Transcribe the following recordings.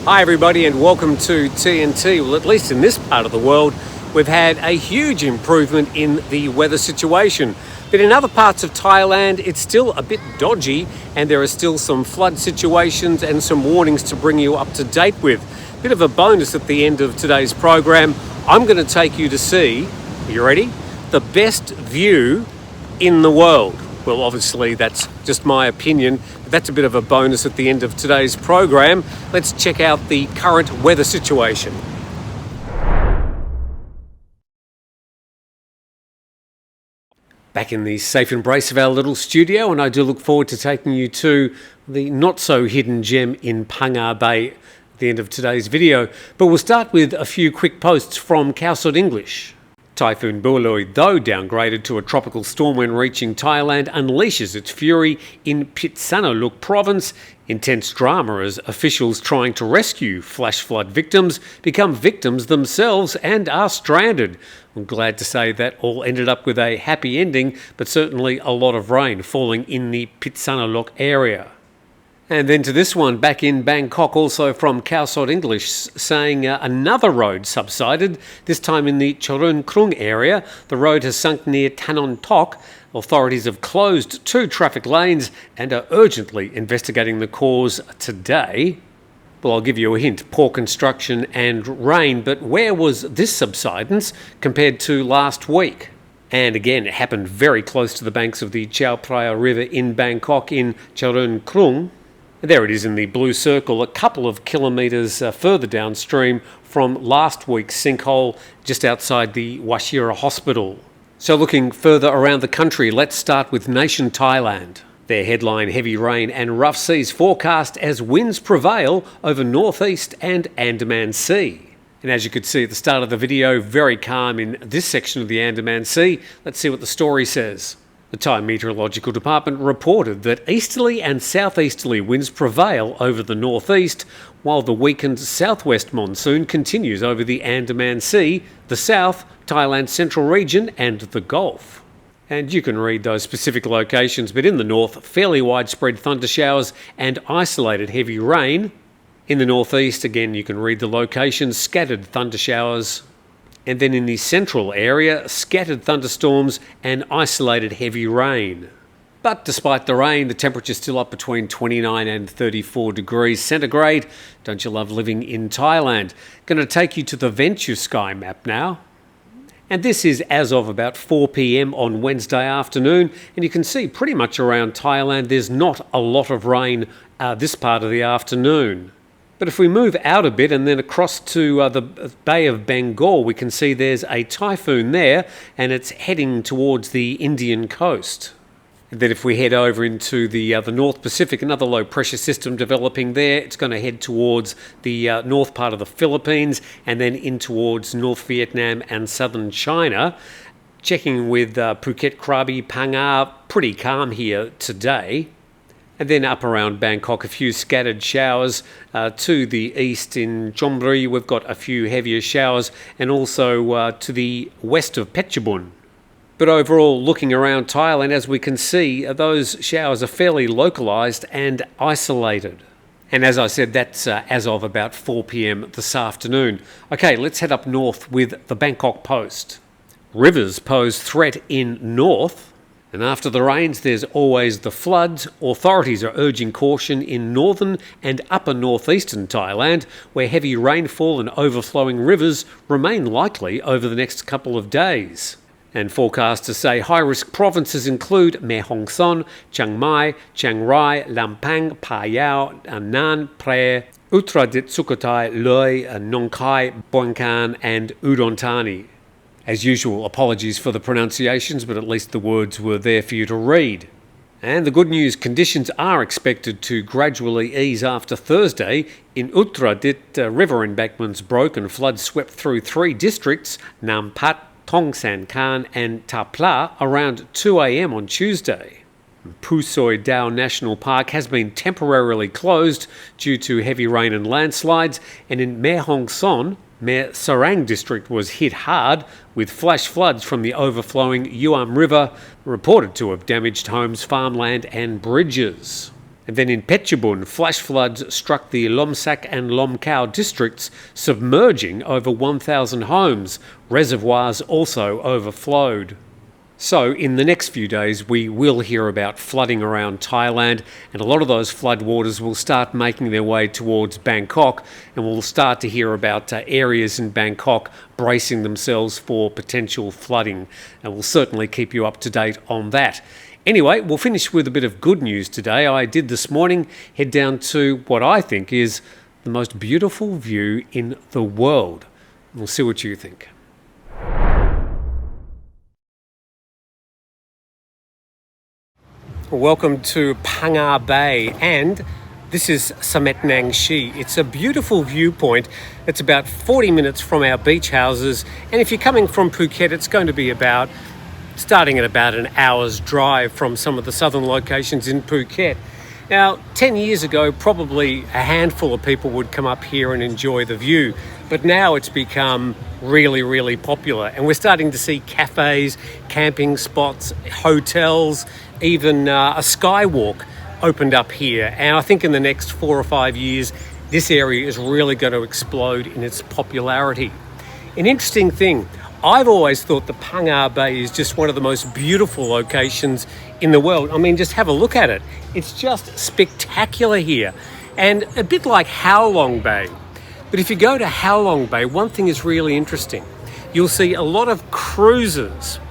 Hi everybody and welcome to TNT. Well, at least in this part of the world, we've had a huge improvement in the weather situation. But in other parts of Thailand, it's still a bit dodgy and there are still some flood situations and some warnings to bring you up to date with. Bit of a bonus at the end of today's program. I'm going to take you to see, are you ready? The best view in the world. Well, obviously that's just my opinion, but that's a bit of a bonus at the end of today's program. Let's check out the current weather situation. Back in the safe embrace of our little studio, and I do look forward to taking you to the not-so-hidden gem in Phang Nga Bay at the end of today's video. But we'll start with a few quick posts from Khao English. Typhoon Buloy, though downgraded to a tropical storm when reaching Thailand, unleashes its fury in Phitsanulok province. Intense drama as officials trying to rescue flash flood victims become victims themselves and are stranded. I'm glad to say that all ended up with a happy ending, but certainly a lot of rain falling in the Phitsanulok area. And then to this one, back in Bangkok, also from Khao English, saying another road subsided, this time in the Chorun Krung area. The road has sunk near Tanon Tok. Authorities have closed 2 traffic lanes and are urgently investigating the cause today. Well, I'll give you a hint, poor construction and rain, but where was this subsidence compared to last week? And again, it happened very close to the banks of the Chao Phraya River in Bangkok in Chorun Krung. There it is in the blue circle, a couple of kilometres further downstream from last week's sinkhole just outside the Washira Hospital. So looking further around the country, let's start with Nation Thailand. Their headline, heavy rain and rough seas forecast as winds prevail over northeast and Andaman Sea. And as you could see at the start of the video, very calm in this section of the Andaman Sea. Let's see what the story says. The Thai Meteorological Department reported that easterly and southeasterly winds prevail over the northeast, while the weakened southwest monsoon continues over the Andaman Sea, the south, Thailand's central region and the Gulf. And you can read those specific locations, but in the north, fairly widespread thunder showers and isolated heavy rain. In the northeast, again, you can read the locations, scattered thunder showers. And then in the central area, scattered thunderstorms and isolated heavy rain. But despite the rain, the temperature's still up between 29 and 34 degrees centigrade. Don't you love living in Thailand? Going to take you to the Venture Sky map now. And this is as of about 4 p.m. on Wednesday afternoon. And you can see pretty much around Thailand, there's not a lot of rain this part of the afternoon. But if we move out a bit and then across to the Bay of Bengal, we can see there's a typhoon there and it's heading towards the Indian coast. And then if we head over into the North Pacific, another low pressure system developing there. It's going to head towards the north part of the Philippines and then in towards North Vietnam and southern China. Checking with Phuket, Krabi, Phang Nga, pretty calm here today. And then up around Bangkok, a few scattered showers. To the east in Chonburi, we've got a few heavier showers, and also to the west of Phetchabun. But overall, looking around Thailand, as we can see, those showers are fairly localised and isolated. And as I said, that's as of about 4 p.m. this afternoon. Okay, let's head up north with the Bangkok Post. Rivers pose threat in north. And after the rains, there's always the floods. Authorities are urging caution in northern and upper northeastern Thailand, where heavy rainfall and overflowing rivers remain likely over the next couple of days. And forecasters say high-risk provinces include Mae Hong Son, Chiang Mai, Chiang Rai, Lampang, Phayao, Nan, Phrae, Uttaradit, Sukhothai, Loi, Nong Khai, Bangkok and Udon Thani. As usual, apologies for the pronunciations, but at least the words were there for you to read. And the good news, conditions are expected to gradually ease after Thursday. In Uttaradit, river embankments broke and floods swept through 3 districts, Nampat, Tong San Khan and Tapla, around 2 a.m. on Tuesday. Pusoi Dao National Park has been temporarily closed due to heavy rain and landslides, and in Mae Hong Son, Mae Sarang district was hit hard with flash floods from the overflowing Yuam River, reported to have damaged homes, farmland and bridges. And then in Phetchabun, flash floods struck the Lomsak and Lomkhao districts, submerging over 1,000 homes. Reservoirs also overflowed. So in the next few days, we will hear about flooding around Thailand, and a lot of those floodwaters will start making their way towards Bangkok, and we'll start to hear about areas in Bangkok bracing themselves for potential flooding, and we'll certainly keep you up to date on that. Anyway, we'll finish with a bit of good news today. I did this morning head down to what I think is the most beautiful view in the world. We'll see what you think. Welcome to Phang Nga Bay, and this is Samet Nang Shi. It's a beautiful viewpoint. It's about 40 minutes from our beach houses, and if you're coming from Phuket, it's going to be starting at about an hour's drive from some of the southern locations in Phuket. Now, 10 years ago, probably a handful of people would come up here and enjoy the view, but now it's become really, really popular, and we're starting to see cafes, camping spots, hotels, even a skywalk opened up here. And I think in the next 4 or 5 years, this area is really going to explode in its popularity. An interesting thing, I've always thought the Phang Nga Bay is just one of the most beautiful locations in the world. I mean, just have a look at it. It's just spectacular here, and a bit like Halong Bay. But if you go to Halong Bay, one thing is really interesting. You'll see a lot of cruises.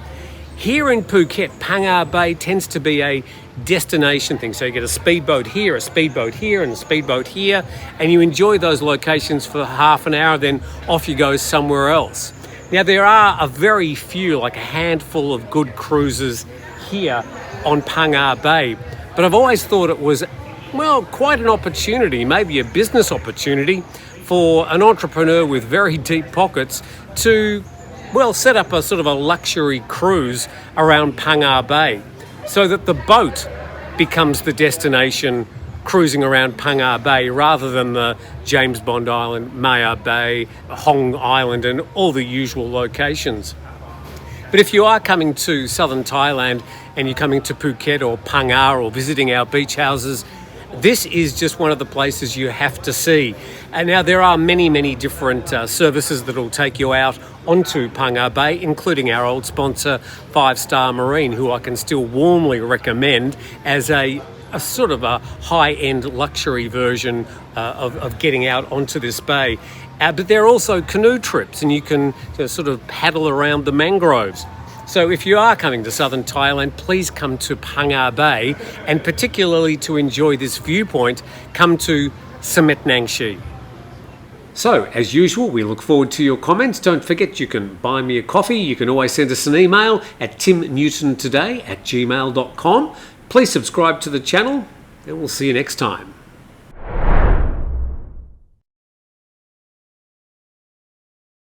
Here in Phuket, Phang Nga Bay tends to be a destination thing. So you get a speedboat here, a speedboat here, and a speedboat here, and you enjoy those locations for half an hour, then off you go somewhere else. Now, there are a very few, like a handful of good cruises here on Phang Nga Bay, but I've always thought it was, well, quite an opportunity, maybe a business opportunity for an entrepreneur with very deep pockets to, well, set up a sort of a luxury cruise around Phang Nga Bay so that the boat becomes the destination cruising around Phang Nga Bay rather than the James Bond Island, Maya Bay, Hong Island and all the usual locations. But if you are coming to southern Thailand and you're coming to Phuket or Phang Nga or visiting our beach houses, this is just one of the places you have to see. And now there are many, many different services that will take you out onto Phang Nga Bay, including our old sponsor, 5 Star Marine, who I can still warmly recommend as a sort of a high-end luxury version of getting out onto this bay. But there are also canoe trips, and you can sort of paddle around the mangroves. So if you are coming to southern Thailand, please come to Phang Nga Bay, and particularly to enjoy this viewpoint, come to Samet Nang Shi. So, as usual, we look forward to your comments. Don't forget you can buy me a coffee. You can always send us an email at timnewtontoday@gmail.com. Please subscribe to the channel, and we'll see you next time.